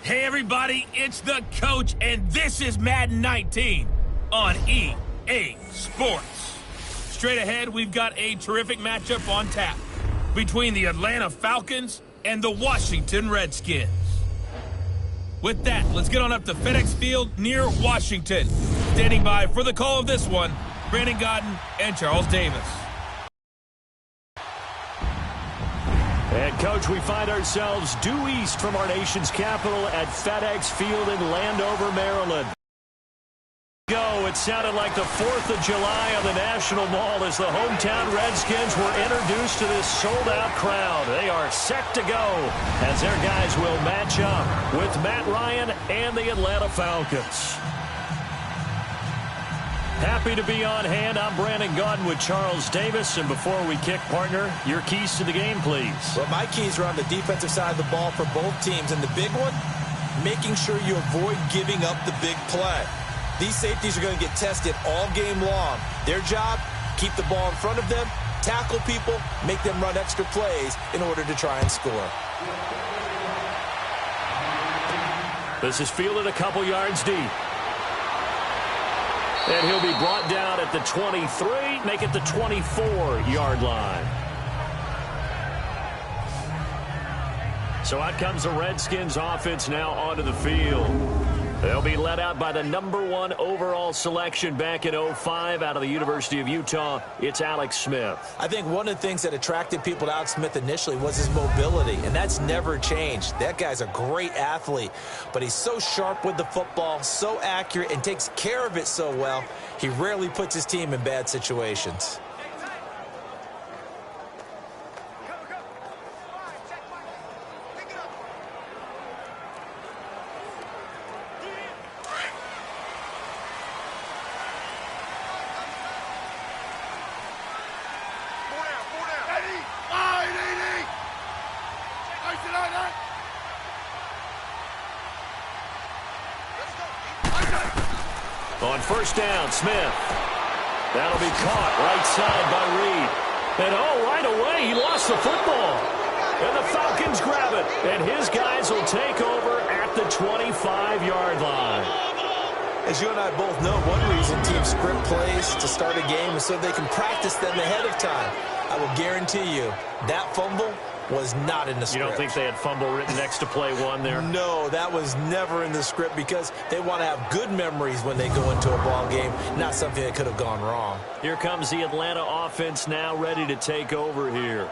Hey everybody, it's the coach, and this is Madden 19 on EA Sports. Straight ahead, we've got a terrific matchup on tap between the Atlanta Falcons and the Washington Redskins. With that, let's get on up to FedEx Field near Washington. Standing by for the call of this one, Brandon Godden and Charles Davis. And, Coach, we find ourselves due east from our nation's capital at FedEx Field in Landover, Maryland. It sounded like the 4th of July on the National Mall as the hometown Redskins were introduced to this sold-out crowd. They are set to go as their guys will match up with Matt Ryan and the Atlanta Falcons. Happy to be on hand. I'm Brandon Godden with Charles Davis. And before we kick, partner, your keys to the game, please. Well, my keys are on the defensive side of the ball for both teams. And the big one, making sure you avoid giving up the big play. These safeties are going to get tested all game long. Their job, keep the ball in front of them, tackle people, make them run extra plays in order to try and score. This is fielded a couple yards deep. And he'll be brought down at the 23, make it the 24-yard line. So out comes the Redskins offense now onto the field. They'll be led out by the #1 overall selection back in 05 out of the University of Utah. It's Alex Smith. I think one of the things that attracted people to Alex Smith initially was his mobility, and that's never changed. That guy's a great athlete, but he's so sharp with the football, so accurate, and takes care of it so well, he rarely puts his team in bad situations. On first down, Smith. That'll be caught right side by Reed. And right away, he lost the football. And the Falcons grab it. And his guys will take over at the 25-yard line. As you and I both know, one reason teams script plays to start a game is so they can practice them ahead of time. I will guarantee you that fumble was not in the script. You don't think they had fumble written next to play one there? No, that was never in the script because they want to have good memories when they go into a ball game, not something that could have gone wrong. Here comes the Atlanta offense now ready to take over here.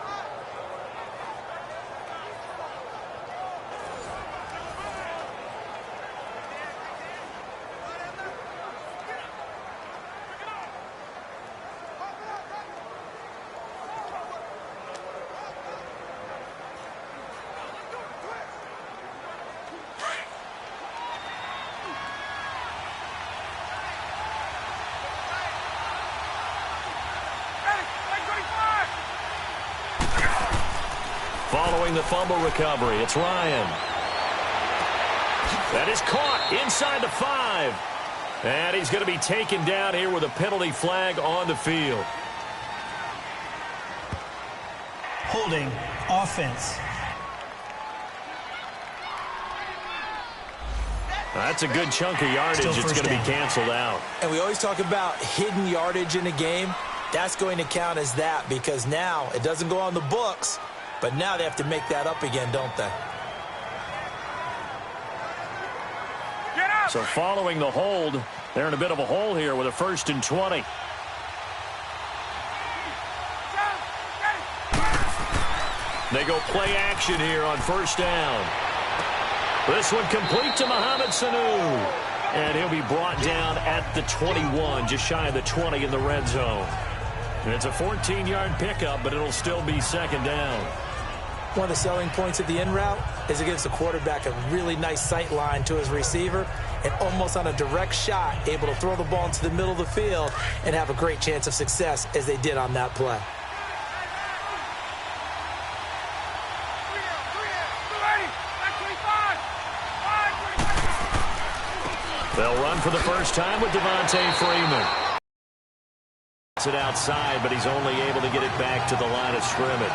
Following the fumble recovery, it's Ryan. That is caught inside the 5. And he's going to be taken down here with a penalty flag on the field. Holding offense. That's a good chunk of yardage. It's going to be canceled out. And we always talk about hidden yardage in a game. That's going to count as that because now it doesn't go on the books. But now they have to make that up again, don't they? So following the hold, they're in a bit of a hole here with a 1st and 20. They go play action here on first down. This one complete to Mohamed Sanu. And he'll be brought down at the 21, just shy of the 20 in the red zone. And it's a 14-yard pickup, but it'll still be 2nd down. One of the selling points of the in route is it gives the quarterback a really nice sight line to his receiver and almost on a direct shot able to throw the ball into the middle of the field and have a great chance of success as they did on that play. They'll run for the first time with Devontae Freeman. It outside, but he's only able to get it back to the line of scrimmage.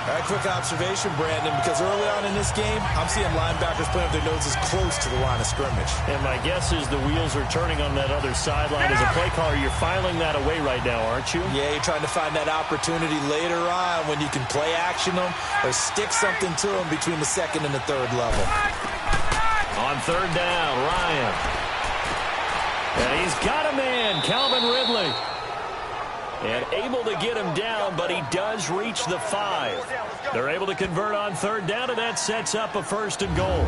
All right, quick observation, Brandon, because early on in this game, I'm seeing linebackers putting up their noses close to the line of scrimmage. And my guess is the wheels are turning on that other sideline. As a play caller, you're filing that away right now, aren't you? Yeah, you're trying to find that opportunity later on when you can play action them or stick something to them between the second and the third level. On third down, Ryan. And he's got a man, Calvin Ridley. And able to get him down, but he does reach the 5. They're able to convert on third down, and that sets up a first and goal.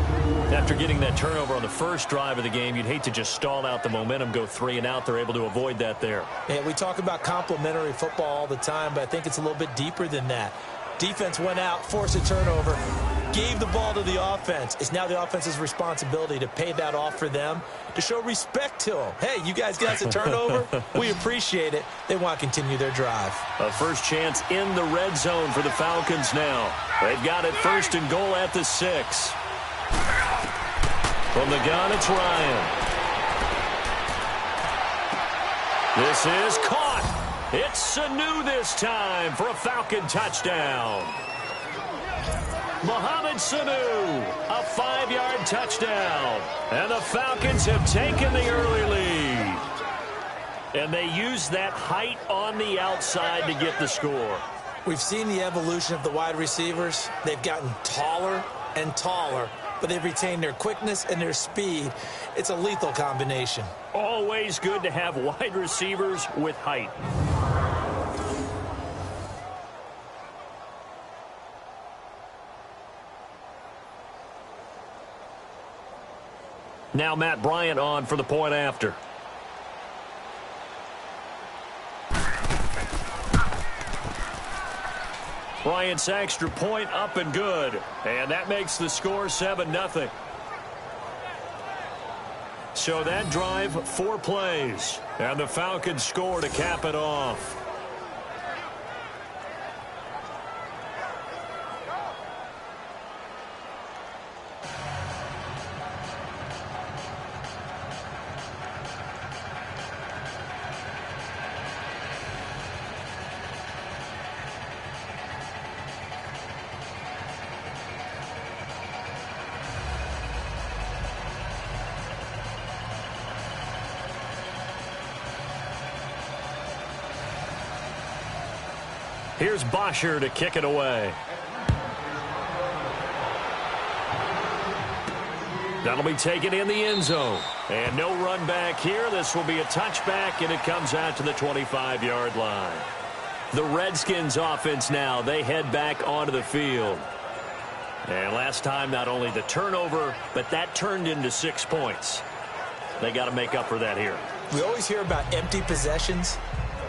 After getting that turnover on the first drive of the game, you'd hate to just stall out the momentum, go 3 and out. They're able to avoid that there. Yeah, we talk about complementary football all the time, but I think it's a little bit deeper than that. Defense went out, forced a turnover, gave the ball to the offense. It's now the offense's responsibility to pay that off for them, to show respect to them. Hey, you guys got us a turnover? We appreciate it. They want to continue their drive. A first chance in the red zone for the Falcons now. They've got it first and goal at the 6. From the gun, it's Ryan. This is caught. It's Sanu this time for a Falcon touchdown. Mohamed Sanu, a 5-yard touchdown. And the Falcons have taken the early lead. And they use that height on the outside to get the score. We've seen the evolution of the wide receivers. They've gotten taller and taller, but they've retained their quickness and their speed. It's a lethal combination. Always good to have wide receivers with height. Now Matt Bryant on for the point after. Bryant's extra point up and good. And that makes the score 7-0. So that drive, 4 plays. And the Falcons score to cap it off. Here's Bosher to kick it away. That'll be taken in the end zone. And no run back here. This will be a touchback, and it comes out to the 25-yard line. The Redskins offense now, they head back onto the field. And last time, not only the turnover, but that turned into 6 points. They got to make up for that here. We always hear about empty possessions,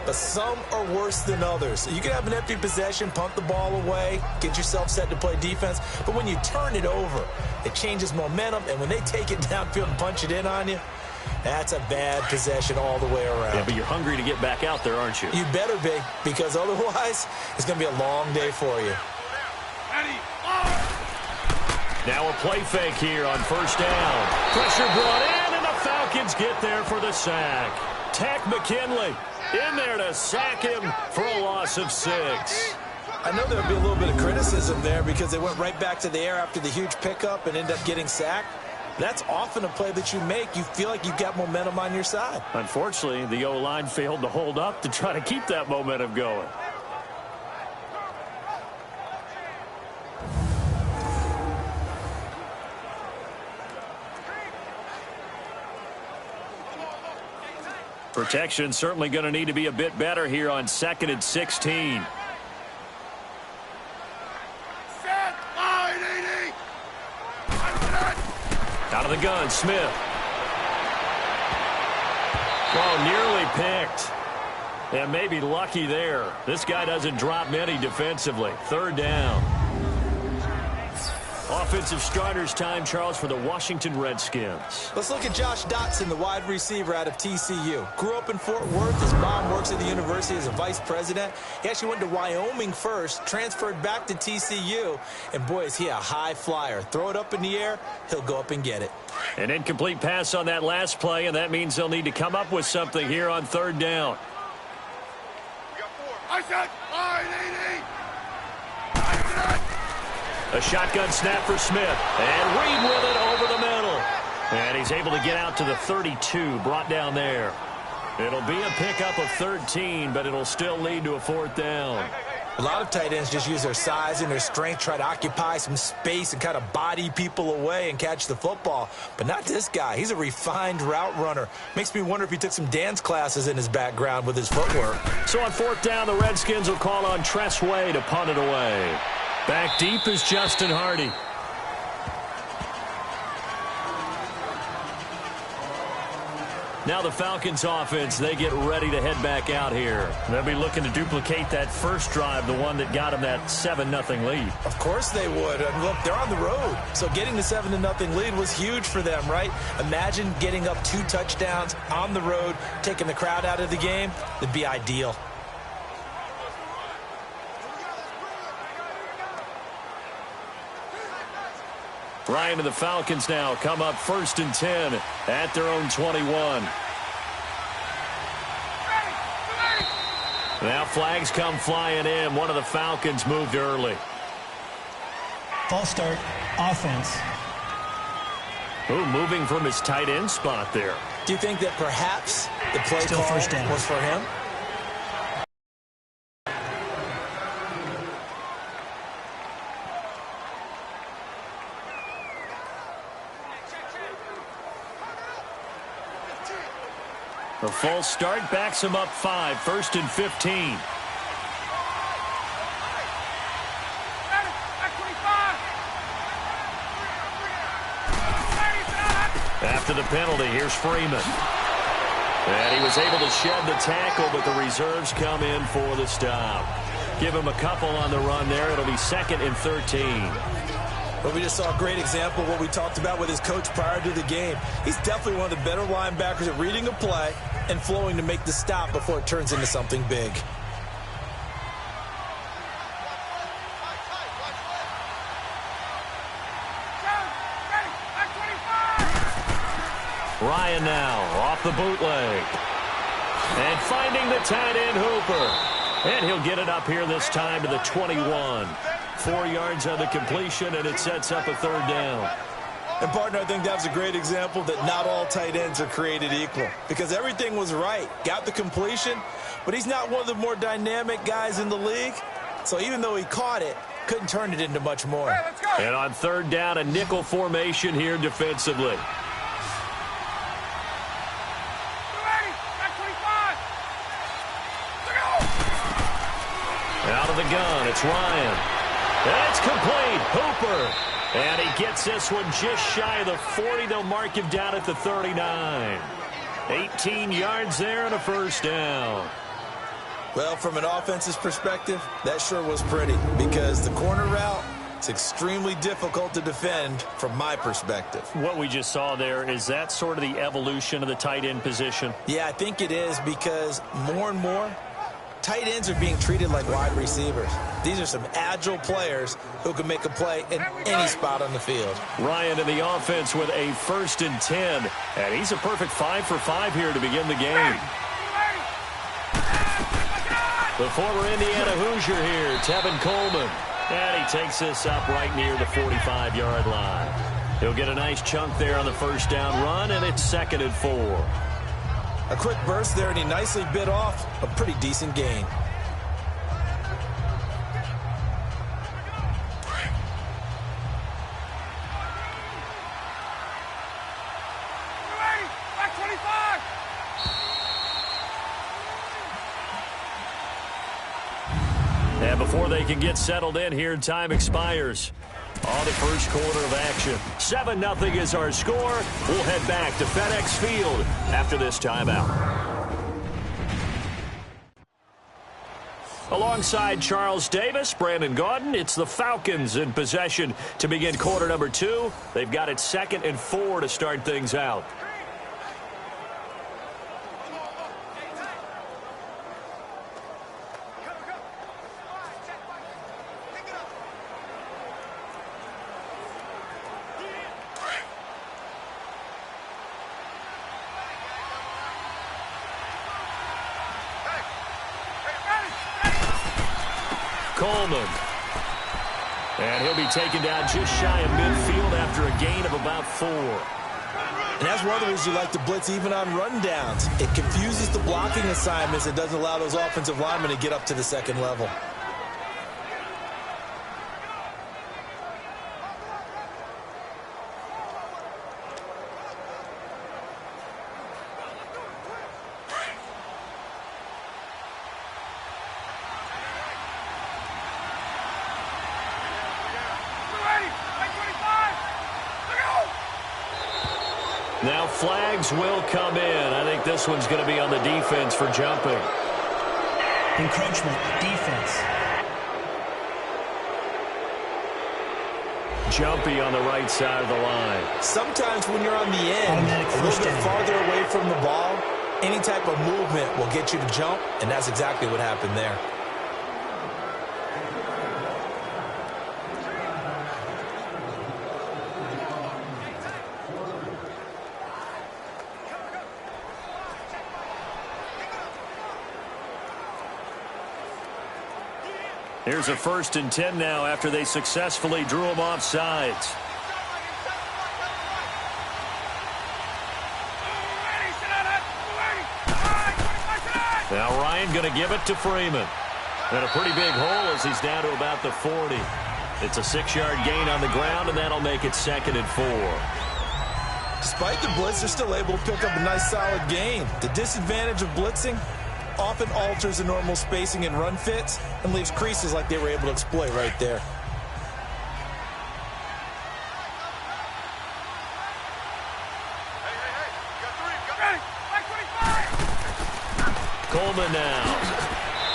but some are worse than others. So you can have an empty possession, punt the ball away, get yourself set to play defense. But when you turn it over, it changes momentum. And when they take it downfield and punch it in on you, that's a bad possession all the way around. Yeah, but you're hungry to get back out there, aren't you? You better be, because otherwise it's going to be a long day for you. Now a play fake here on first down. Pressure brought in, and the Falcons get there for the sack. Tack McKinley in there to sack him for a loss of 6. I know there'll be a little bit of criticism there because they went right back to the air after the huge pickup and ended up getting sacked. That's often a play that you make. You feel like you've got momentum on your side. Unfortunately, the O-line failed to hold up to try to keep that momentum going. Protection certainly going to need to be a bit better here on 2nd and 16. Out of the gun, Smith. Oh, nearly picked. And maybe lucky there. This guy doesn't drop many defensively. 3rd down. Offensive starters time, Charles, for the Washington Redskins. Let's look at Josh Dotson, the wide receiver out of TCU. Grew up in Fort Worth. His mom works at the university as a vice president. He actually went to Wyoming first, transferred back to TCU. And, boy, is he a high flyer. Throw it up in the air, he'll go up and get it. An incomplete pass on that last play, and that means they'll need to come up with something here on 3rd down. I said, A shotgun snap for Smith. And Reed with it over the middle. And he's able to get out to the 32, brought down there. It'll be a pickup of 13, but it'll still lead to a 4th down. A lot of tight ends just use their size and their strength, try to occupy some space and kind of body people away and catch the football. But not this guy. He's a refined route runner. Makes me wonder if he took some dance classes in his background with his footwork. So on 4th down, the Redskins will call on Tress Way to punt it away. Back deep is Justin Hardy. Now the Falcons offense, they get ready to head back out here. They'll be looking to duplicate that first drive, the one that got them that 7-0 lead. Of course they would. And look, they're on the road. So getting the 7-0 lead was huge for them, right? Imagine getting up 2 touchdowns on the road, taking the crowd out of the game. It'd be ideal. Ryan and the Falcons now come up 1st and 10 at their own 21. Now flags come flying in. One of the Falcons moved early. False start, offense. Ooh, moving from his tight end spot there. Do you think that perhaps the play Still call first down. was for him? The false start backs him up 5, 1st and 15. After the penalty, here's Freeman. And he was able to shed the tackle, but the reserves come in for the stop. Give him a couple on the run there. It'll be 2nd and 13. But we just saw a great example of what we talked about with his coach prior to the game. He's definitely one of the better linebackers at reading a play and flowing to make the stop before it turns into something big. Ryan now off the bootleg. And finding the tight end Hooper. And he'll get it up here this time to the 21. 4 yards on the completion, and it sets up a 3rd down. And, partner, I think that's a great example that not all tight ends are created equal. Because everything was right. Got the completion, but he's not one of the more dynamic guys in the league. So even though he caught it, couldn't turn it into much more. And on 3rd down, a nickel formation here defensively. Out of the gun, it's Ryan. And it's complete. Hooper. And he gets this one just shy of the 40. They'll mark him down at the 39. 18 yards there and a 1st down. Well, from an offensive perspective, that sure was pretty. Because the corner route, it's extremely difficult to defend from my perspective. What we just saw there, is that sort of the evolution of the tight end position? Yeah, I think it is, because more and more, tight ends are being treated like wide receivers. These are some agile players who can make a play in any spot on the field. Ryan in the offense with a 1st and 10. And he's a perfect 5 for 5 here to begin the game. The former Indiana Hoosier here, Tevin Coleman. And he takes this up right near the 45-yard line. He'll get a nice chunk there on the 1st down run, and it's 2nd and 4. A quick burst there, and he nicely bit off a pretty decent gain. And before they can get settled in here, time expires on the 1st quarter of action. 7-0 is our score. We'll head back to FedEx Field after this timeout. Alongside Charles Davis, Brandon Gaudin, it's the Falcons in possession to begin quarter number 2. They've got it 2nd and 4 to start things out. Coleman. And he'll be taken down just shy of midfield after a gain of about 4. And that's one of the reasons you like to blitz even on rundowns. It confuses the blocking assignments. It doesn't allow those offensive linemen to get up to the second level. Now flags will come in. I think this one's going to be on the defense for jumping. Encroachment, defense. Jumpy on the right side of the line. Sometimes when you're on the end, a little bit farther away from the ball, any type of movement will get you to jump, and that's exactly what happened there. Here's a 1st and 10 now after they successfully drew him off sides. Now Ryan going to give it to Freeman. And a pretty big hole as he's down to about the 40. It's a 6-yard gain on the ground, and that'll make it 2nd and 4. Despite the blitz, they're still able to pick up a nice solid gain. The disadvantage of blitzing often alters the normal spacing and run fits and leaves creases like they were able to exploit right there. Coleman now.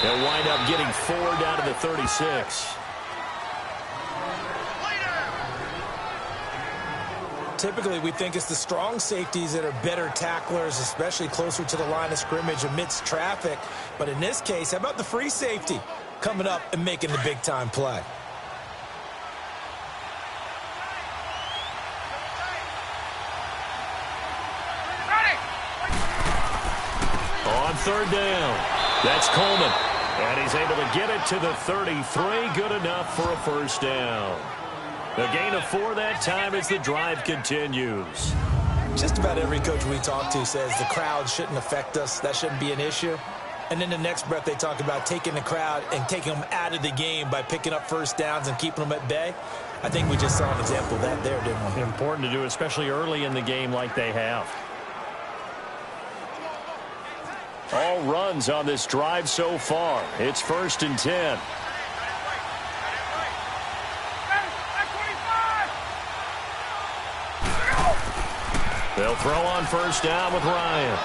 They'll wind up getting 4 down to the 36. Typically, we think it's the strong safeties that are better tacklers, especially closer to the line of scrimmage amidst traffic. But in this case, how about the free safety coming up and making the big-time play? On 3rd down, that's Coleman. And he's able to get it to the 33. Good enough for a 1st down. A gain of 4 that time as the drive continues. Just about every coach we talk to says the crowd shouldn't affect us. That shouldn't be an issue. And then the next breath they talk about taking the crowd and taking them out of the game by picking up 1st downs and keeping them at bay. I think we just saw an example of that there, didn't we? Important to do, especially early in the game like they have. All runs on this drive so far. It's 1st and 10. They'll throw on 1st down with Ryan.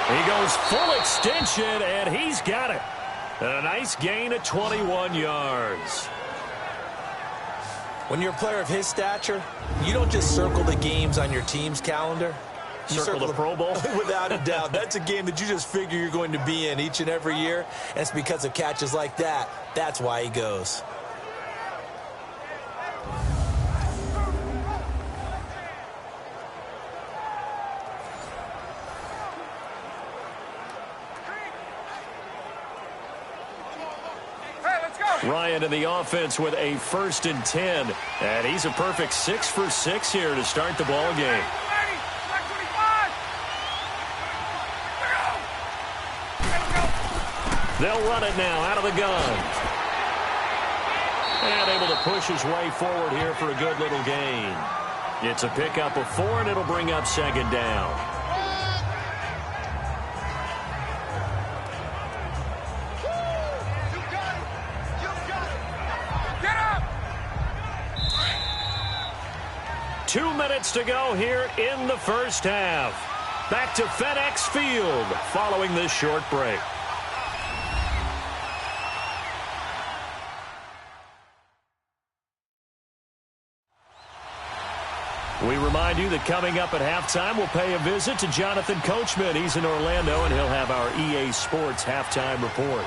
He goes full extension, and he's got it. And a nice gain of 21 yards. When you're a player of his stature, you don't just circle the games on your team's calendar. You circle the Pro Bowl? Without a doubt. That's a game that you just figure you're going to be in each and every year. And it's because of catches like that. That's why he goes. Ryan in the offense with a 1st and 10. And he's a perfect 6 for 6 here to start the ball game. They'll run it now out of the gun. And able to push his way forward here for a good little gain. It's a pickup of 4, and it'll bring up 2nd down. Two minutes to go here in the 1st half. Back to FedEx Field following this short break. We remind you that coming up at halftime, we'll pay a visit to Jonathan Coachman. He's in Orlando, and he'll have our EA Sports halftime report.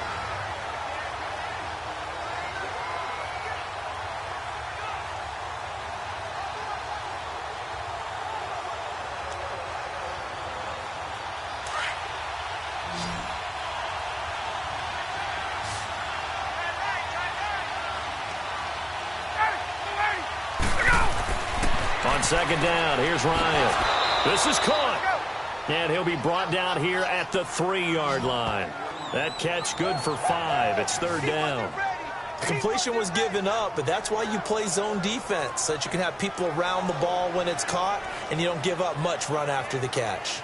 On second down, here's Ryan. This is caught. And he'll be brought down here at the 3-yard line. That catch good for 5. It's third down. Completion was given up, but that's why you play zone defense, so that you can have people around the ball when it's caught, and you don't give up much run after the catch.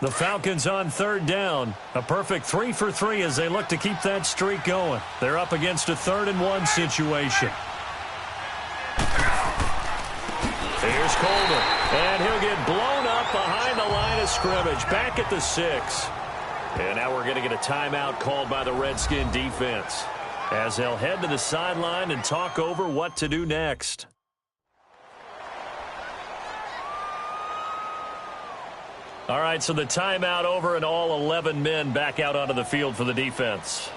The Falcons on third down. A perfect 3 for 3 as they look to keep that streak going. They're up against a 3rd-and-1 situation. Here's Coleman, and he'll get blown up behind the line of scrimmage, back at the 6. And now we're going to get a timeout called by the Redskin defense as they'll head to the sideline and talk over what to do next. All right, so the timeout over and all 11 men back out onto the field for the defense.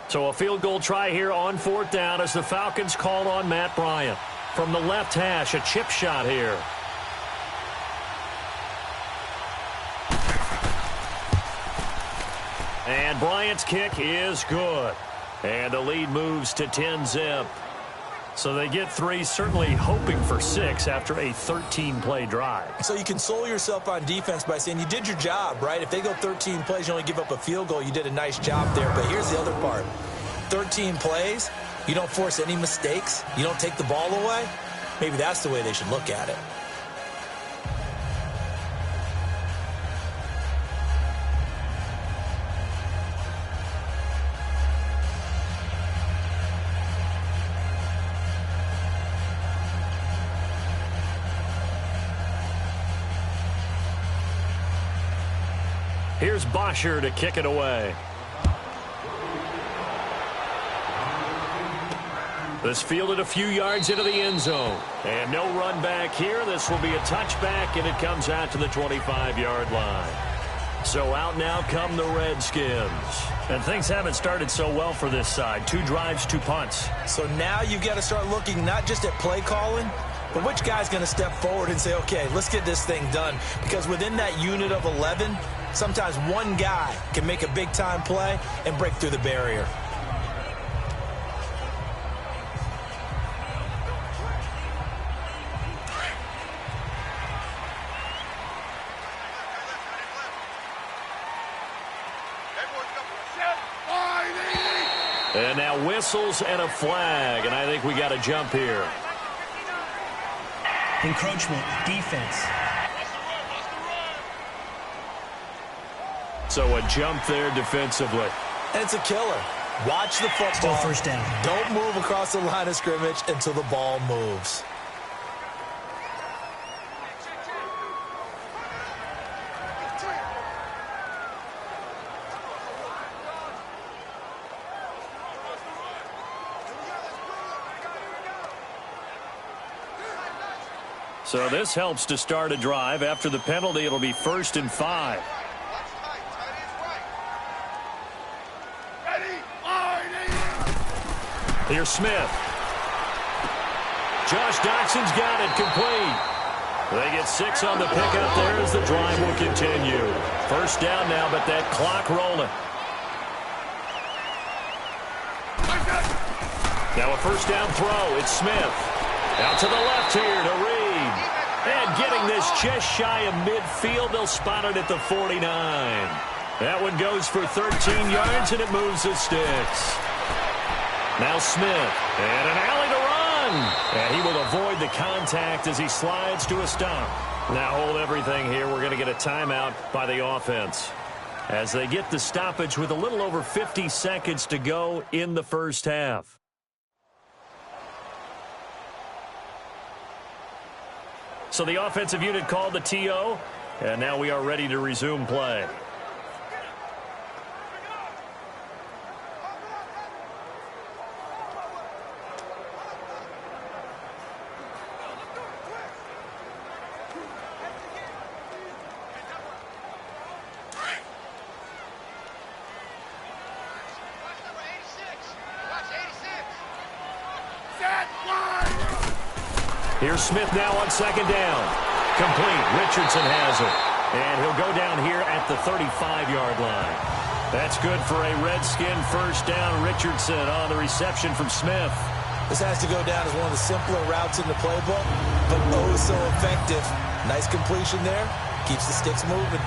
So a field goal try here on 4th down as the Falcons call on Matt Bryant. From the left hash, a chip shot here. And Bryant's kick is good. And the lead moves to 10-zip. So they get 3, certainly hoping for 6 after a 13-play drive. So you console yourself on defense by saying you did your job, right? If they go 13 plays, you only give up a field goal, you did a nice job there. But here's the other part. 13 plays, you don't force any mistakes, you don't take the ball away. Maybe that's the way they should look at it. Here's Bosher to kick it away. This fielded a few yards into the end zone. And no run back here. This will be a touchback, and it comes out to the 25-yard line. So out now come the Redskins. And things haven't started so well for this side. 2 drives, 2 punts. So now you've got to start looking not just at play calling, but which guy's going to step forward and say, okay, let's get this thing done. Because within that unit of 11, sometimes one guy can make a big-time play and break through the barrier. And now whistles and a flag, and I think we got a jump here. Encroachment, defense. So a jump there defensively. And it's a killer. Watch the football. Still first down. Don't move across the line of scrimmage until the ball moves. So this helps to start a drive. After the penalty, it'll be 1st and 5. Here's Smith. Josh Doxson's got it complete. They get 6 on the pickup there as the drive will continue. First down now, but that clock rolling. Now a first down throw. It's Smith. Out to the left here to Reed. And getting this just shy of midfield, they'll spot it at the 49. That one goes for 13 yards, and it moves the sticks. Now Smith, and an alley to run. And he will avoid the contact as he slides to a stop. Now hold everything here. We're going to get a timeout by the offense as they get the stoppage with a little over 50 seconds to go in the first half. So the offensive unit called the TO, and now we are ready to resume play. Here's Smith now on second down. Complete. Richardson has it. And he'll go down here at the 35-yard line. That's good for a Redskin first down. Richardson on the reception from Smith. This has to go down as one of the simpler routes in the playbook, but oh so effective. Nice completion there. Keeps the sticks moving.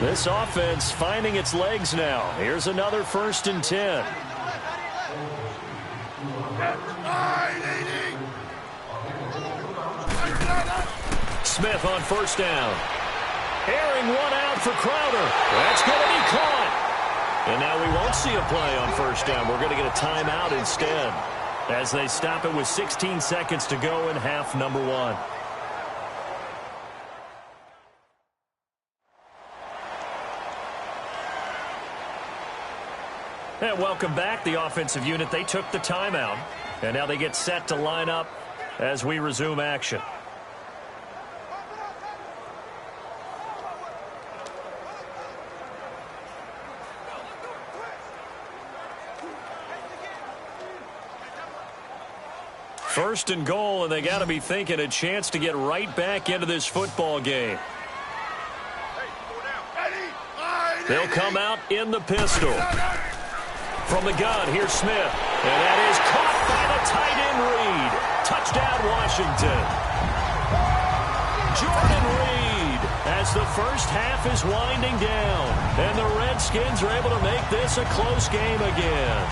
This offense finding its legs now. Here's another 1st and 10. Smith on first down. Airing one out for Crowder. That's going to be caught. And now we won't see a play on first down. We're going to get a timeout instead as they stop it with 16 seconds to go in half number 1. And welcome back. The offensive unit, they took the timeout. And now they get set to line up as we resume action. First and goal, and they got to be thinking a chance to get right back into this football game. They'll come out in the pistol. From the gun, here's Smith. And that is caught by the tight end Reed. Touchdown, Washington. Jordan Reed as the first half is winding down. And the Redskins are able to make this a close game again.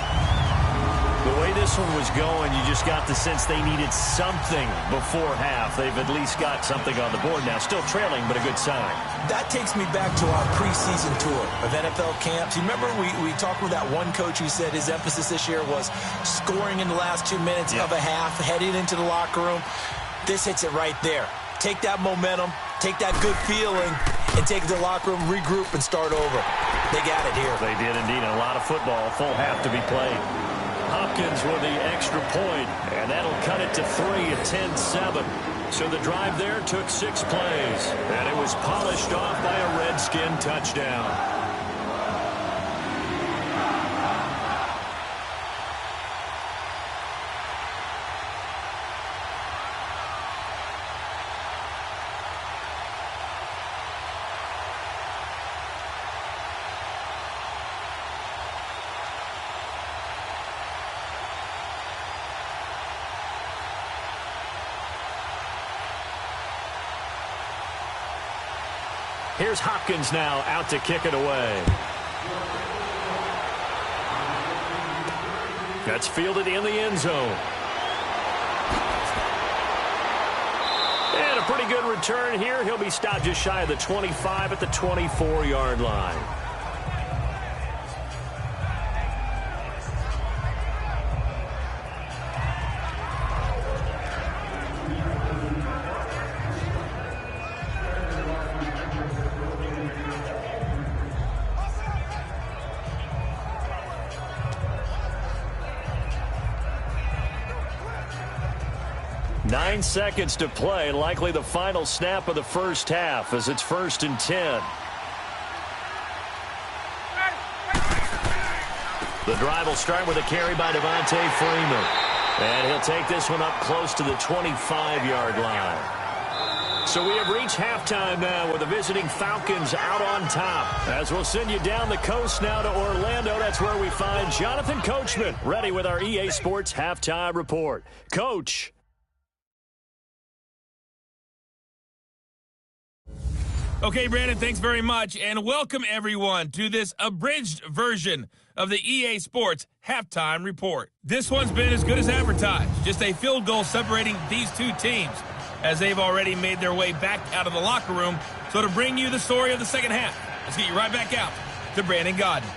The way this one was going, you just got the sense they needed something before half. They've at least got something on the board now. Still trailing, but a good sign. That takes me back to our preseason tour of NFL camps. You remember we talked with that one coach who said his emphasis this year was scoring in the last 2 minutes of a half, heading into the locker room. This hits it right there. Take that momentum, take that good feeling, and take it to the locker room, regroup, and start over. They got it here. They did indeed. A lot of football, full half to be played. Hopkins with the extra point, and that'll cut it to 3 at 10-7. So the drive there took 6 plays, and it was polished off by a Redskin touchdown. Here's Hopkins now out to kick it away. That's fielded in the end zone. And a pretty good return here. He'll be stopped just shy of the 25 at the 24-yard line. Nine seconds to play, likely the final snap of the first half as it's 1st and 10. The drive will start with a carry by Devontae Freeman. And he'll take this one up close to the 25-yard line. So we have reached halftime now with the visiting Falcons out on top. As we'll send you down the coast now to Orlando. That's where we find Jonathan Coachman ready with our EA Sports Halftime Report. Coach. Okay, Brandon, thanks very much, and welcome everyone to this abridged version of the EA Sports Halftime Report. This one's been as good as advertised, just a field goal separating these two teams as they've already made their way back out of the locker room. So to bring you the story of the second half, let's get you right back out to Brandon Godden.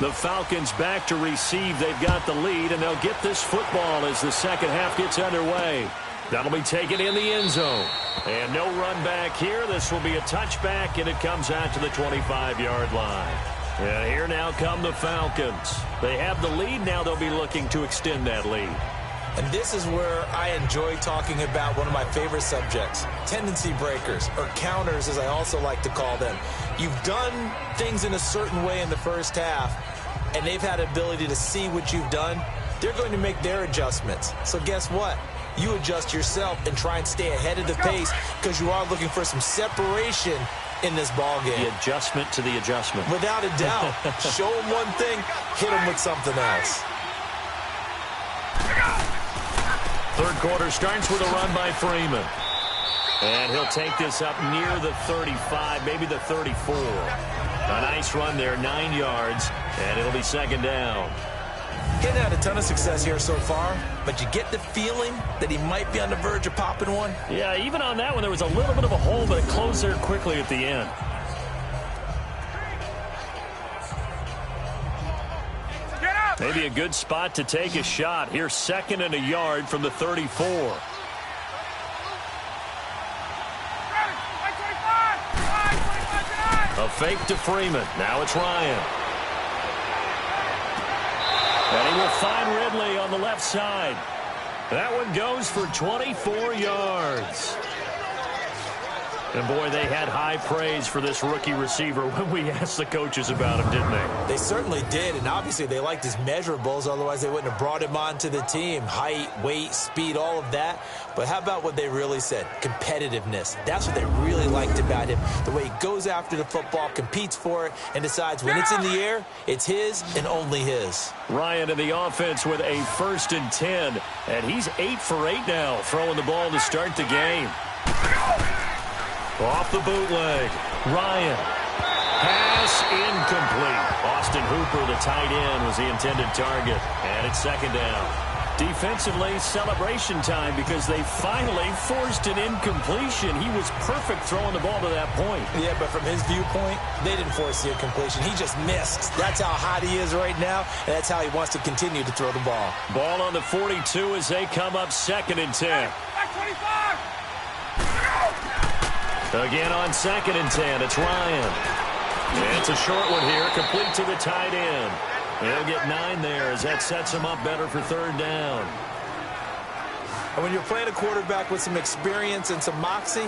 The Falcons back to receive. They've got the lead, and they'll get this football as the second half gets underway. That'll be taken in the end zone. And no run back here. This will be a touchback, and it comes out to the 25-yard line. And here now come the Falcons. They have the lead. Now they'll be looking to extend that lead. And this is where I enjoy talking about one of my favorite subjects, tendency breakers, or counters as I also like to call them. You've done things in a certain way in the first half, and they've had the ability to see what you've done. They're going to make their adjustments. So guess what? You adjust yourself and try and stay ahead of the pace because you are looking for some separation in this ball game. The adjustment to the adjustment. Without a doubt. Show them one thing, hit them with something else. Third quarter starts with a run by Freeman. And he'll take this up near the 35, maybe the 34. A nice run there, 9 yards, and it'll be second down. Getting had a ton of success here so far, but you get the feeling that he might be on the verge of popping one. Yeah, even on that one, there was a little bit of a hole, but it closed there quickly at the end. Maybe a good spot to take a shot. Here, 2nd and a yard from the 34. A fake to Freeman. Now it's Ryan. And he will find Ridley on the left side. That one goes for 24 yards. And, boy, they had high praise for this rookie receiver when we asked the coaches about him, didn't they? They certainly did, and obviously they liked his measurables. Otherwise, they wouldn't have brought him onto the team. Height, weight, speed, all of that. But how about what they really said? Competitiveness. That's what they really liked about him. The way he goes after the football, competes for it, and decides when it's in the air, it's his and only his. Ryan in the offense with a 1st and 10. And he's 8 for 8 now, throwing the ball to start the game. Off the bootleg. Ryan. Pass incomplete. Austin Hooper, the tight end, was the intended target. And it's second down. Defensively, celebration time because they finally forced an incompletion. He was perfect throwing the ball to that point. Yeah, but from his viewpoint, they didn't force the incompletion. He just missed. That's how hot he is right now, and that's how he wants to continue to throw the ball. Ball on the 42 as they come up 2nd and 10. Again on 2nd and 10, it's Ryan. And it's a short one here, complete to the tight end. They'll get 9 there as that sets him up better for 3rd down. And when you're playing a quarterback with some experience and some moxie,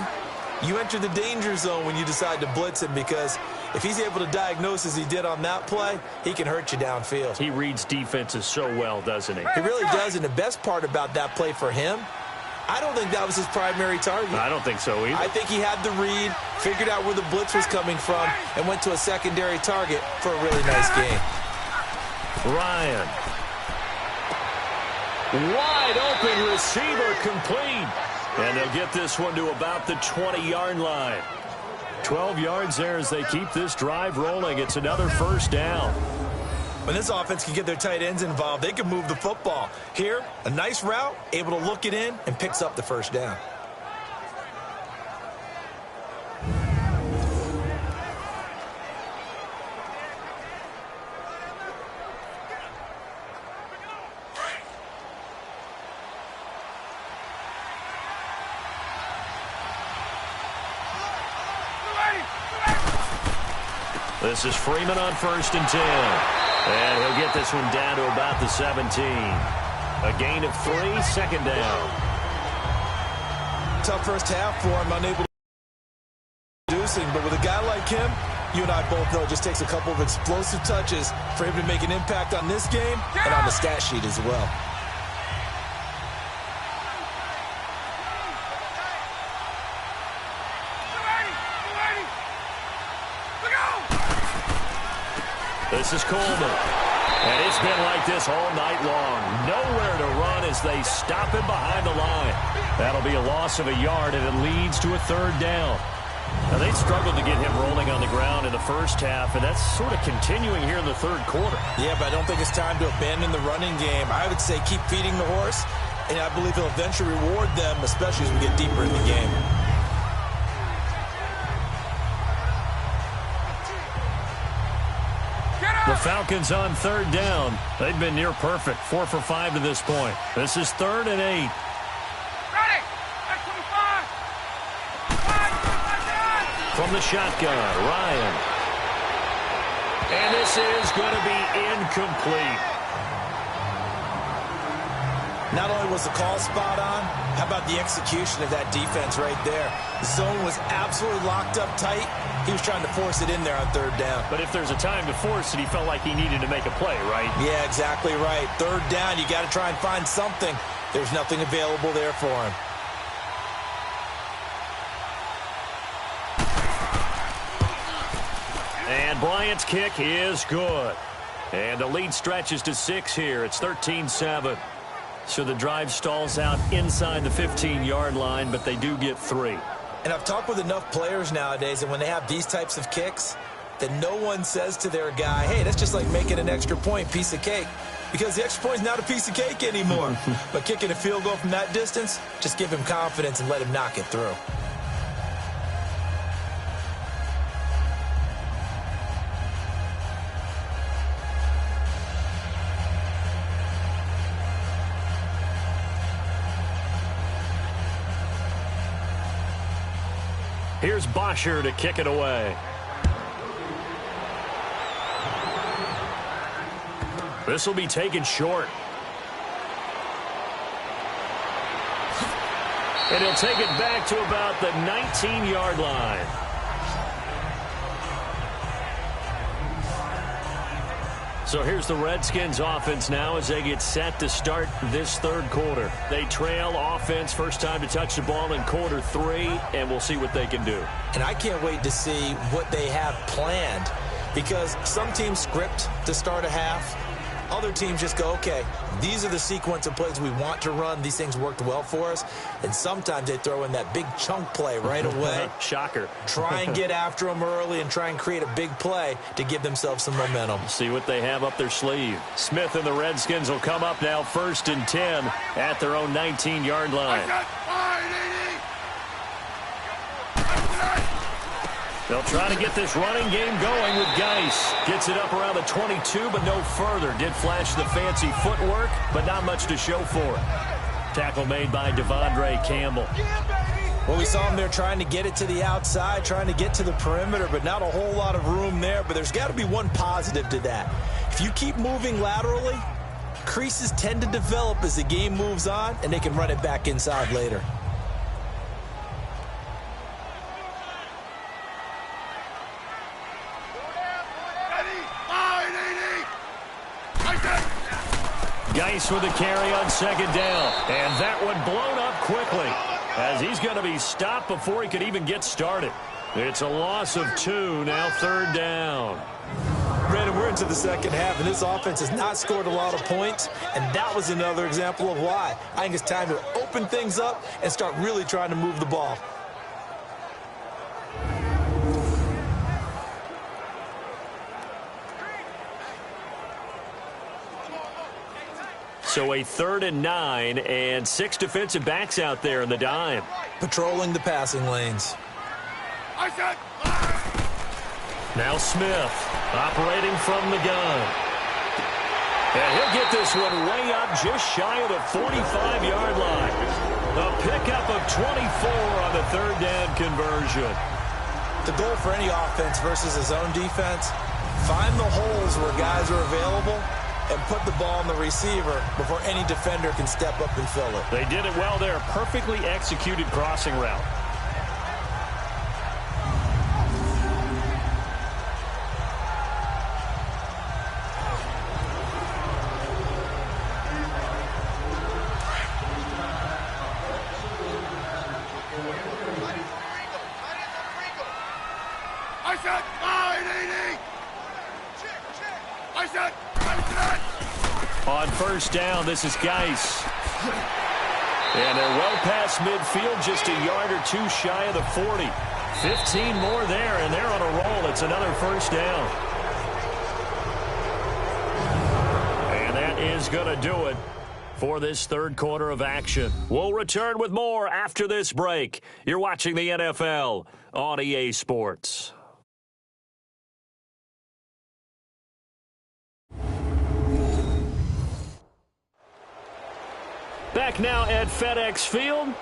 you enter the danger zone when you decide to blitz him because if he's able to diagnose as he did on that play, he can hurt you downfield. He reads defenses so well, doesn't he? He really does, and the best part about that play for him, I don't think that was his primary target. I don't think so either. I think he had the read, figured out where the blitz was coming from, and went to a secondary target for a really nice game. Ryan. Wide open receiver complete. And they'll get this one to about the 20-yard line. 12 yards there as they keep this drive rolling. It's another 1st down. When this offense can get their tight ends involved, they can move the football. Here, a nice route, able to look it in, and picks up the 1st down. This is Freeman on 1st and 10. And he'll get this one down to about the 17. A gain of 3, 2nd down. Tough first half for him, unable to producing, but with a guy like him, you and I both know it just takes a couple of explosive touches for him to make an impact on this game and on the stat sheet as well. This is Coleman. And it's been like this all night long. Nowhere to run as they stop him behind the line. That'll be a loss of a yard, and it leads to a 3rd down. Now, they struggled to get him rolling on the ground in the first half, and that's sort of continuing here in the 3rd quarter. Yeah, but I don't think it's time to abandon the running game. I would say keep feeding the horse, and I believe he'll eventually reward them, especially as we get deeper in the game. Get up! The Falcons on third down. They've been near perfect, 4 for 5 to this point. This is 3rd and 8. Ready. From the shotgun, Ryan. And this is going to be incomplete. Not only was the call spot on, how about the execution of that defense right there? The zone was absolutely locked up tight. He was trying to force it in there on 3rd down. But if there's a time to force it, he felt like he needed to make a play, right? Yeah, exactly right. 3rd down, you got to try and find something. There's nothing available there for him. And Bryant's kick is good. And the lead stretches to 6 here. It's 13-7. So the drive stalls out inside the 15-yard line, but they do get 3. And I've talked with enough players nowadays, and when they have these types of kicks, that no one says to their guy, hey, that's just like making an extra point, piece of cake. Because the extra point is not a piece of cake anymore. But kicking a field goal from that distance, just give him confidence and let him knock it through. Here's Bosher to kick it away. This will be taken short. And he'll take it back to about the 19-yard line. So here's the Redskins offense now as they get set to start this 3rd quarter. They trail offense first time to touch the ball in quarter 3, and we'll see what they can do. And I can't wait to see what they have planned, because some teams script to start a half. Other teams just go, okay, these are the sequence of plays we want to run. These things worked well for us. And sometimes they throw in that big chunk play right away. Shocker. Try and get after them early and try and create a big play to give themselves some momentum. See what they have up their sleeve. Smith and the Redskins will come up now 1st and 10 at their own 19-yard line. They'll try to get this running game going with Geis. Gets it up around the 22, but no further. Did flash the fancy footwork, but not much to show for it. Tackle made by Devondre Campbell. Well, we saw him there trying to get it to the outside, trying to get to the perimeter, but not a whole lot of room there. But there's got to be one positive to that. If you keep moving laterally, creases tend to develop as the game moves on, and they can run it back inside later. Geis with the carry on 2nd down. And that one blown up quickly as he's going to be stopped before he could even get started. It's a loss of 2, now 3rd down. Brandon, we're into the 2nd half, and this offense has not scored a lot of points, and that was another example of why. I think it's time to open things up and start really trying to move the ball. So a 3rd and 9 and 6 defensive backs out there in the dime. Patrolling the passing lanes. Now Smith operating from the gun. And he'll get this one way up just shy of the 45-yard line. A pickup of 24 on the 3rd down conversion. The goal for any offense versus a zone defense, find the holes where guys are available and put the ball on the receiver before any defender can step up and fill it. They did it well there. Perfectly executed crossing route. On 1st down, this is Geis. And they're well past midfield, just a yard or 2 shy of the 40. 15 more there, and they're on a roll. It's another 1st down. And that is going to do it for this 3rd quarter of action. We'll return with more after this break. You're watching the NFL on EA Sports. Back now at FedEx Field.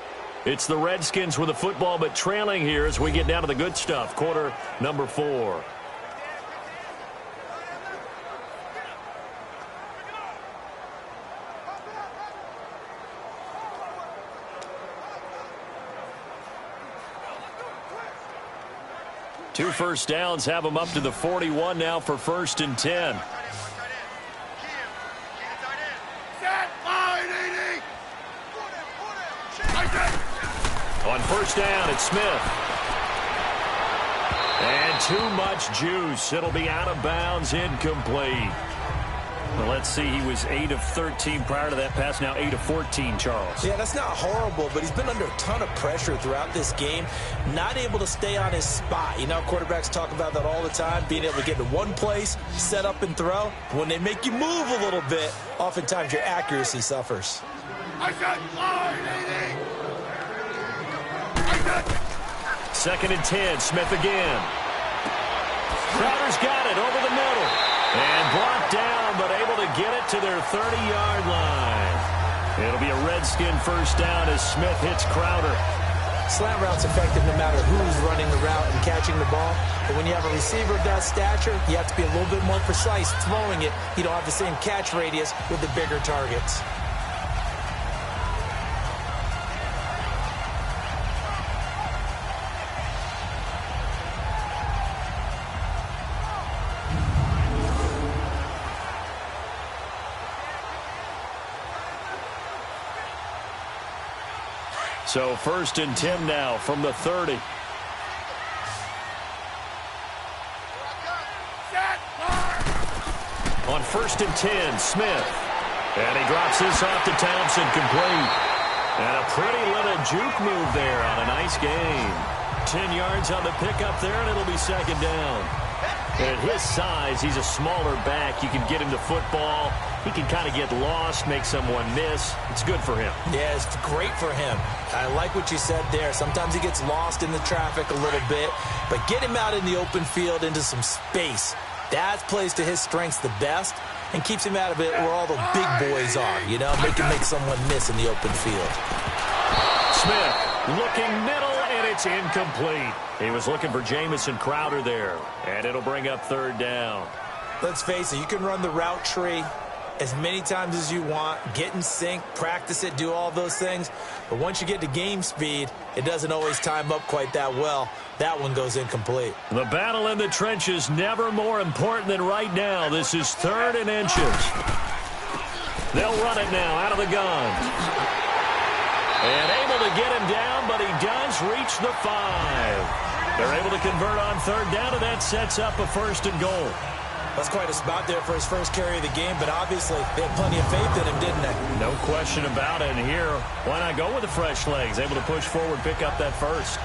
It's the Redskins with the football, but trailing here as we get down to the good stuff. Quarter number 4. Two first downs have them up to the 41 now for 1st and 10. On first down, it's Smith. And too much juice. It'll be out of bounds, incomplete. Well, let's see, he was 8 of 13 prior to that pass, now 8 of 14, Charles. Yeah, that's not horrible, but he's been under a ton of pressure throughout this game, not able to stay on his spot. You know, quarterbacks talk about that all the time, being able to get to one place, set up and throw. When they make you move a little bit, oftentimes your accuracy suffers. Second and 10, Smith again. Crowder's got it over the middle. And brought down, but able to get it to their 30-yard line. It'll be a Redskin first down as Smith hits Crowder. Slant route's effective no matter who's running the route and catching the ball. But when you have a receiver of that stature, you have to be a little bit more precise throwing it. You don't have the same catch radius with the bigger targets. So 1st and 10 now from the 30. On 1st and 10, Smith. And he drops this off to Thompson, complete. And a pretty little juke move there on a nice game. 10 yards on the pickup there, and it'll be 2nd down. And at his size, he's a smaller back. You can get him to football. He can kind of get lost, make someone miss. It's good for him. Yeah, it's great for him. I like what you said there. Sometimes he gets lost in the traffic a little bit, but get him out in the open field into some space. That plays to his strengths the best and keeps him out of it where all the big boys are, you know, make someone miss in the open field. Smith looking middle, and it's incomplete. He was looking for Jamison Crowder there, and it'll bring up 3rd down. Let's face it, you can run the route tree as many times as you want, get in sync, practice it, do all those things. But once you get to game speed, it doesn't always time up quite that well. That one goes incomplete. The battle in the trenches never more important than right now. This is 3rd and inches. They'll run it now out of the gun. And able to get him down, but he does reach the 5. They're able to convert on 3rd down, and that sets up a 1st and goal. That's quite a spot there for his first carry of the game, but obviously they had plenty of faith in him, didn't they? No question about it. And here, why not go with the fresh legs? Able to push forward, pick up that 1st.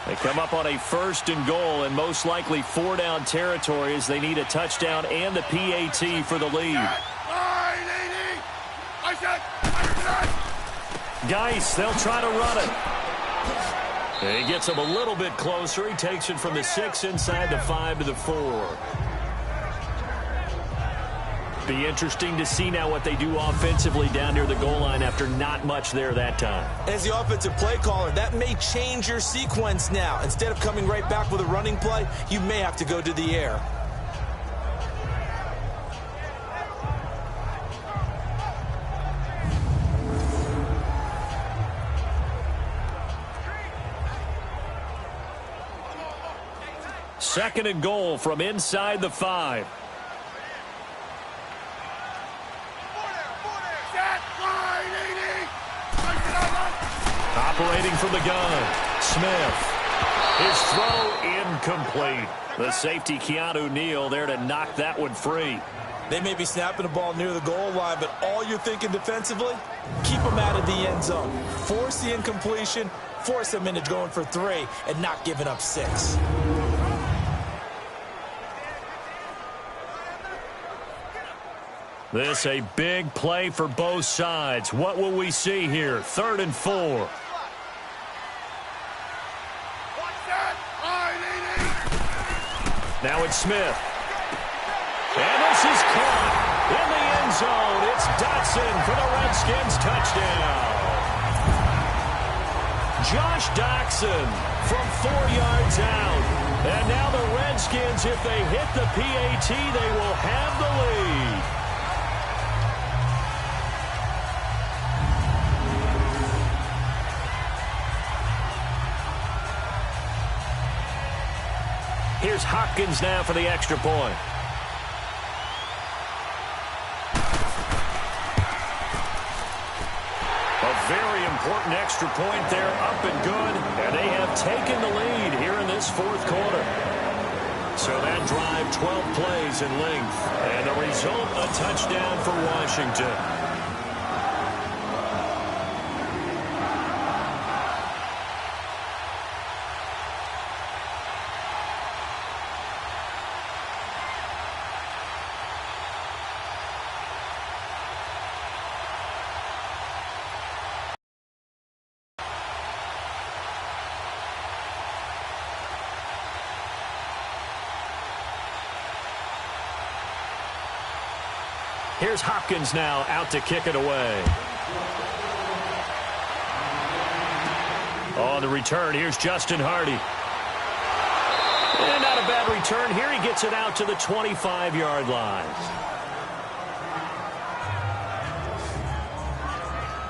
They come up on a 1st and goal, and most likely 4-down territory as they need a touchdown and the PAT for the lead. Geis, they'll try to run it. He gets him a little bit closer. He takes it from the 6 inside the 5 to the 4. Be interesting to see now what they do offensively down near the goal line after not much there that time. As the offensive play caller, that may change your sequence now. Instead of coming right back with a running play, you may have to go to the air. Second and goal from inside the 5. Operating from the gun, Smith. His throw incomplete. The safety, Keanu Neal, there to knock that one free. They may be snapping the ball near the goal line, but all you're thinking defensively, keep them out of the end zone. Force the incompletion, force them into going for 3, and not giving up 6. This a big play for both sides. What will we see here? 3rd and 4. Now it's Smith. And this is caught in the end zone. It's Dotson for the Redskins touchdown. Josh Dotson from 4 yards out. And now the Redskins, if they hit the PAT, they will have the lead. Here's Hopkins now for the extra point. A very important extra point there, up and good. And they have taken the lead here in this fourth quarter. So that drive, 12 plays in length. And the result, a touchdown for Washington. Here's Hopkins now out to kick it away. On the return, here's Justin Hardy. And not a bad return. Here he gets it out to the 25-yard line.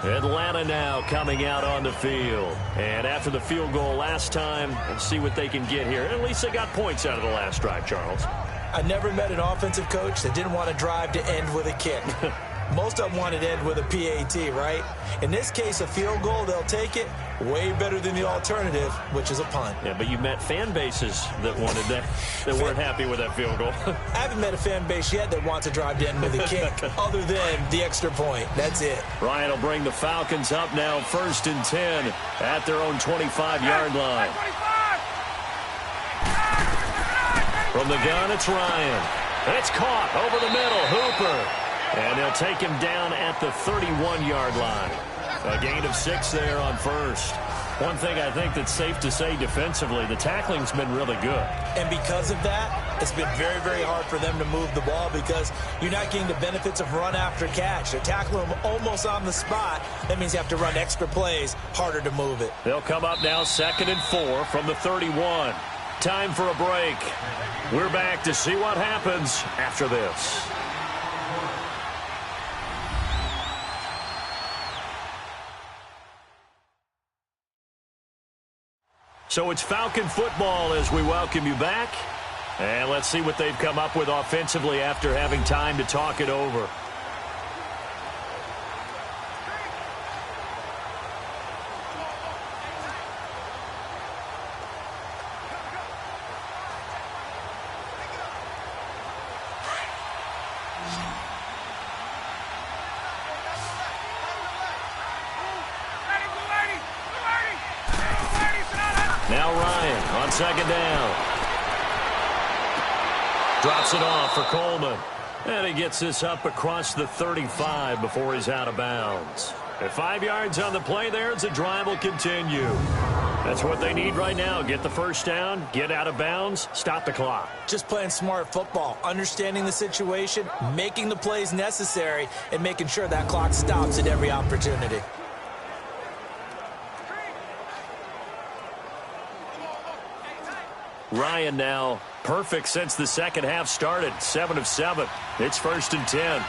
Atlanta now coming out on the field. And after the field goal last time, let's see what they can get here. At least they got points out of the last drive, Charles. I never met an offensive coach that didn't want to drive to end with a kick. Most of them wanted to end with a PAT, right? In this case, a field goal, they'll take it. Way better than the alternative, which is a punt. Yeah, but you met fan bases that wanted that, that weren't happy with that field goal. I haven't met a fan base yet that wants to drive to end with a kick other than the extra point. That's it. Ryan will bring the Falcons up now, 1st and 10 at their own 25-yard line. From the gun, it's Ryan. It's caught over the middle. Hooper. And they'll take him down at the 31-yard line. A gain of 6 there on first. One thing I think that's safe to say defensively, the tackling's been really good. And because of that, it's been very, very hard for them to move the ball because you're not getting the benefits of run after catch. They tackle him almost on the spot. That means you have to run extra plays, harder to move it. They'll come up now 2nd and 4 from the 31. Time for a break. We're back to see what happens after this. So it's Falcon football as we welcome you back. And let's see what they've come up with offensively after having time to talk it over. Now Ryan on 2nd down. Drops it off for Coleman. And he gets this up across the 35 before he's out of bounds. At 5 yards on the play there, the drive will continue. That's what they need right now. Get the first down, get out of bounds, stop the clock. Just playing smart football, understanding the situation, making the plays necessary, and making sure that clock stops at every opportunity. Ryan now perfect since the second half started. 7 of 7. It's 1st and 10.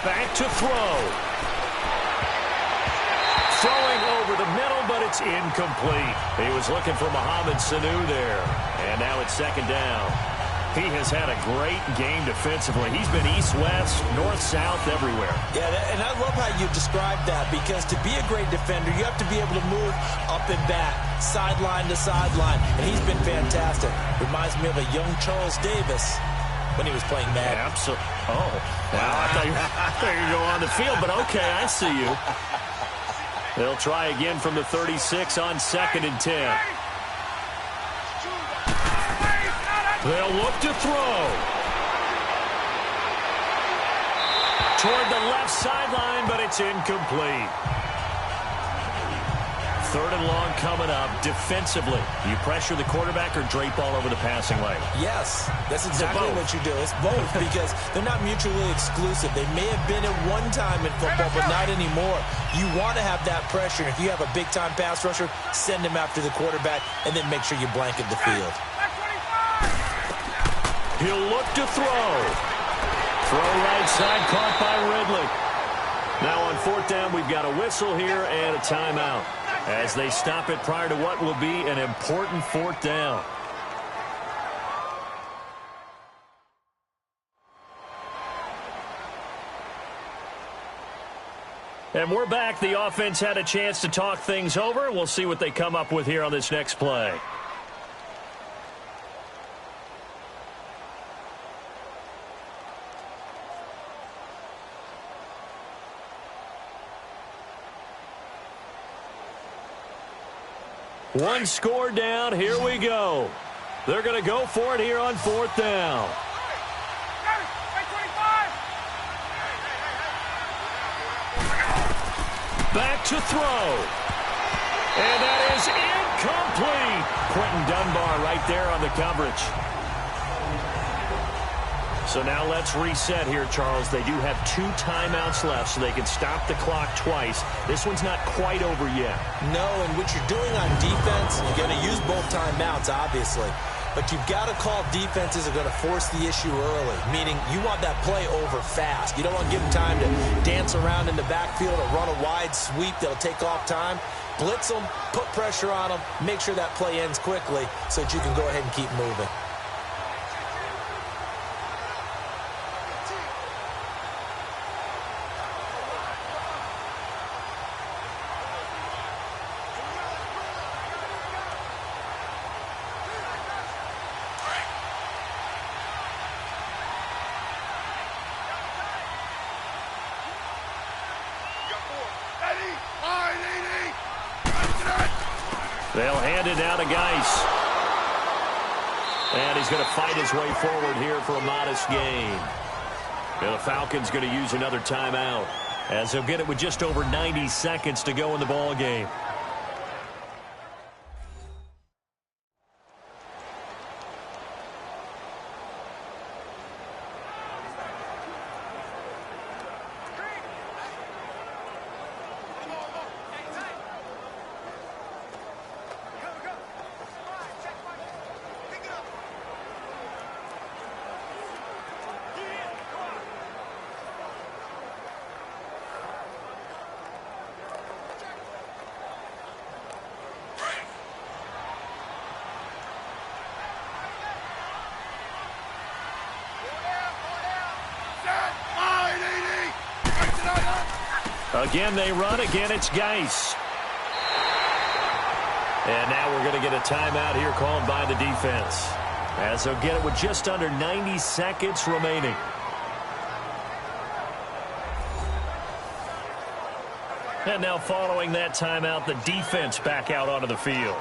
Back to throw. Throwing over the middle, but it's incomplete. He was looking for Mohamed Sanu there. And now it's 2nd down. He has had a great game defensively. He's been east-west, north-south, everywhere. Yeah, and I love how you described that because to be a great defender, you have to be able to move up and back, sideline to sideline, and he's been fantastic. Reminds me of a young Charles Davis when he was playing Madden. Absolutely. Oh, wow. I thought you were going to go on the field, but okay, I see you. They'll try again from the 36 on 2nd and 10. They'll look to throw. Toward the left sideline, but it's incomplete. 3rd and long coming up. Defensively, do you pressure the quarterback or drape all over the passing lane? Yes, that's exactly what you do. It's both because they're not mutually exclusive. They may have been at one time in football, but not anymore. You want to have that pressure. If you have a big-time pass rusher, send him after the quarterback, and then make sure you blanket the field. He'll look to throw. Throw right side, caught by Ridley. Now on 4th down, we've got a whistle here and a timeout as they stop it prior to what will be an important 4th down. And we're back. The offense had a chance to talk things over. We'll see what they come up with here on this next play. One score down. Here we go. They're going to go for it here on 4th down. Back to throw. And that is incomplete. Quentin Dunbar right there on the coverage. So now let's reset here, Charles. They do have 2 timeouts left, so they can stop the clock twice. This one's not quite over yet. No, and what you're doing on defense, you're going to use both timeouts, obviously. But you've got to call defenses that are going to force the issue early, meaning you want that play over fast. You don't want to give them time to dance around in the backfield or run a wide sweep that'll take off time. Blitz them, put pressure on them, make sure that play ends quickly so that you can go ahead and keep moving. They'll hand it down to Geis. And he's going to fight his way forward here for a modest gain. And the Falcons going to use another timeout as they'll get it with just over 90 seconds to go in the ball game. Again, they run. Again, it's Geis. And now we're going to get a timeout here called by the defense, as they'll get it with just under 90 seconds remaining. And now following that timeout, the defense back out onto the field.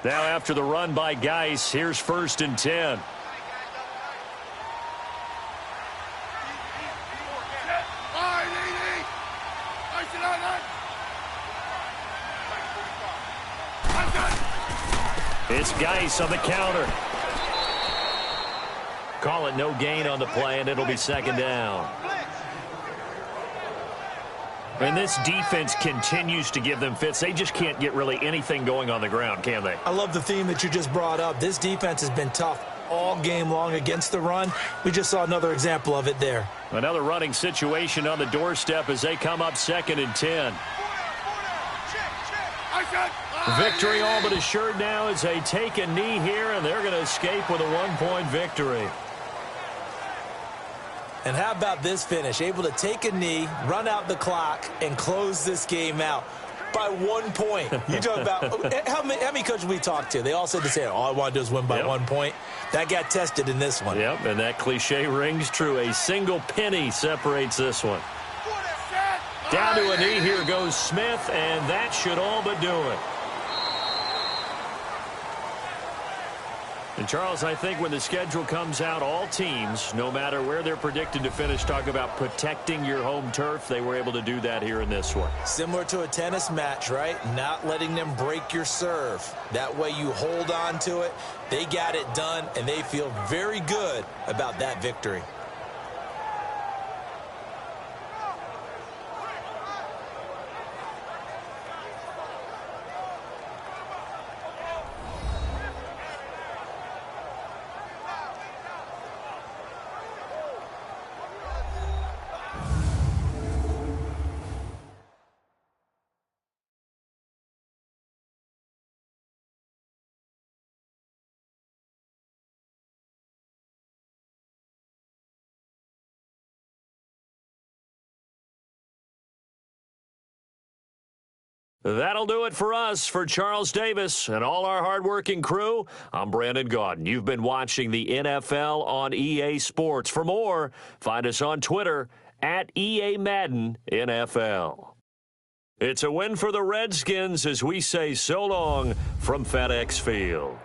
Now after the run by Geis, here's 1st and 10. It's Geis on the counter. Call it no gain on the play, and it'll be 2nd down. And this defense continues to give them fits. They just can't get really anything going on the ground, can they? I love the theme that you just brought up. This defense has been tough all game long against the run. We just saw another example of it there. Another running situation on the doorstep as they come up 2nd and 10. Victory all but assured now as they take a knee here, and they're going to escape with a 1-point victory. And how about this finish? Able to take a knee, run out the clock, and close this game out. by 1 point. You talk about how many coaches we talked to? They all said the same. All I want to do is win by 1 point. That got tested in this one. Yep, and that cliche rings true. A single penny separates this one. Down to a knee. Here goes Smith, and that should all but do it. And, Charles, I think when the schedule comes out, all teams, no matter where they're predicted to finish, talk about protecting your home turf. They were able to do that here in this one. Similar to a tennis match, right? Not letting them break your serve. That way you hold on to it. They got it done, and they feel very good about that victory. That'll do it for us. For Charles Davis and all our hardworking crew, I'm Brandon Gaudin. You've been watching the NFL on EA Sports. For more, find us on Twitter at EA Madden NFL. It's a win for the Redskins as we say so long from FedEx Field.